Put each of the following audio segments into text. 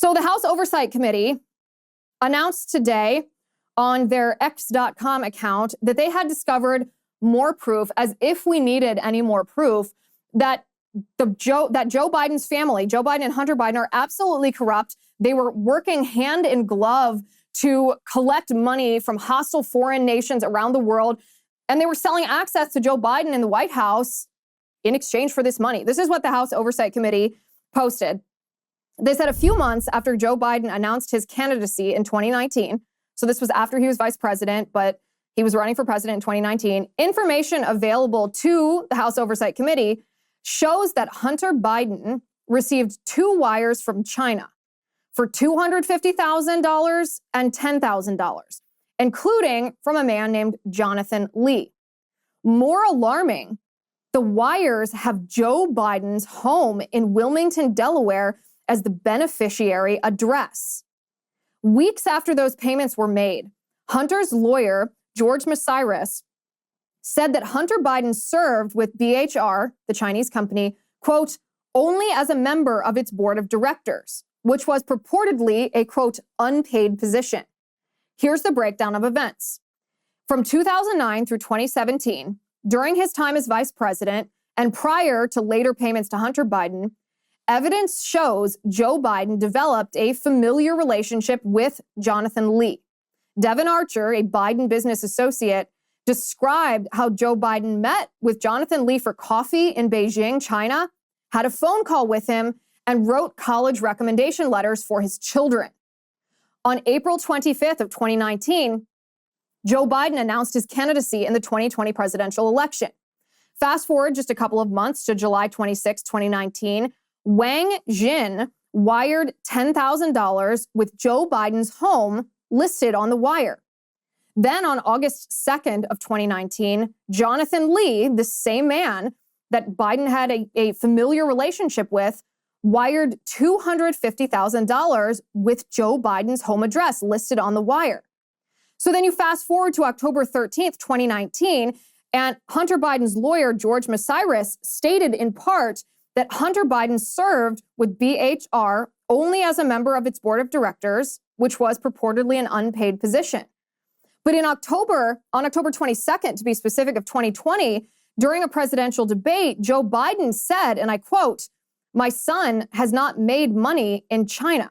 So the House Oversight Committee announced today on their X.com account that they had discovered more proof, as if we needed any more proof, that Joe Biden's family, Joe Biden and Hunter Biden, are absolutely corrupt. They were working hand in glove to collect money from hostile foreign nations around the world, and they were selling access to Joe Biden in the White House in exchange for this money. This is what the House Oversight Committee posted. They said a few months after Joe Biden announced his candidacy in 2019, so this was after he was vice president, but he was running for president in 2019, information available to the House Oversight Committee shows that Hunter Biden received 2 wires from China for $250,000 and $10,000, including from a man named Jonathan Lee. More alarming, the wires have Joe Biden's home in Wilmington, Delaware, as the beneficiary address. Weeks after those payments were made, Hunter's lawyer, George Masiris, said that Hunter Biden served with BHR, the Chinese company, quote, only as a member of its board of directors, which was purportedly a, quote, unpaid position. Here's the breakdown of events. From 2009 through 2017, during his time as vice president and prior to later payments to Hunter Biden, evidence shows Joe Biden developed a familiar relationship with Jonathan Lee. Devin Archer, a Biden business associate, described how Joe Biden met with Jonathan Lee for coffee in Beijing, China, had a phone call with him, and wrote college recommendation letters for his children. On April 25th of 2019, Joe Biden announced his candidacy in the 2020 presidential election. Fast forward just a couple of months to July 26, 2019, Wang Jin wired $10,000 with Joe Biden's home listed on the wire. Then on August 2nd of 2019, Jonathan Lee, the same man that Biden had a familiar relationship with, wired $250,000 with Joe Biden's home address listed on the wire. So then you fast forward to October 13th, 2019, and Hunter Biden's lawyer, George Masiris, stated in part that Hunter Biden served with BHR only as a member of its board of directors, which was purportedly an unpaid position. But on October 22nd, to be specific, of 2020, during a presidential debate, Joe Biden said, and I quote, "My son has not made money in China."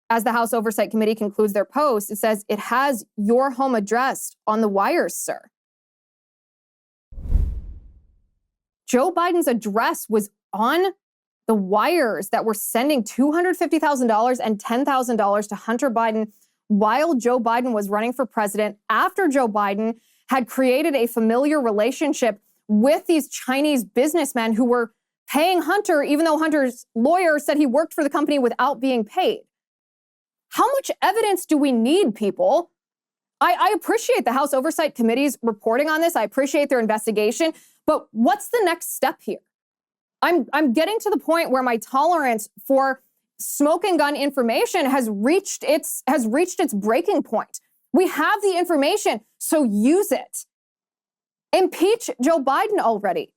As the House Oversight Committee concludes their post, it says, "It has your home address on the wires, sir." Joe Biden's address was on the wires that were sending $250,000 and $10,000 to Hunter Biden while Joe Biden was running for president, after Joe Biden had created a familiar relationship with these Chinese businessmen who were paying Hunter, even though Hunter's lawyer said he worked for the company without being paid. How much evidence do we need, people? I appreciate the House Oversight Committee's reporting on this. I appreciate their investigation. But what's the next step here? I'm getting to the point where my tolerance for smoke and gun information has reached its breaking point. We have the information, so use it. Impeach Joe Biden already.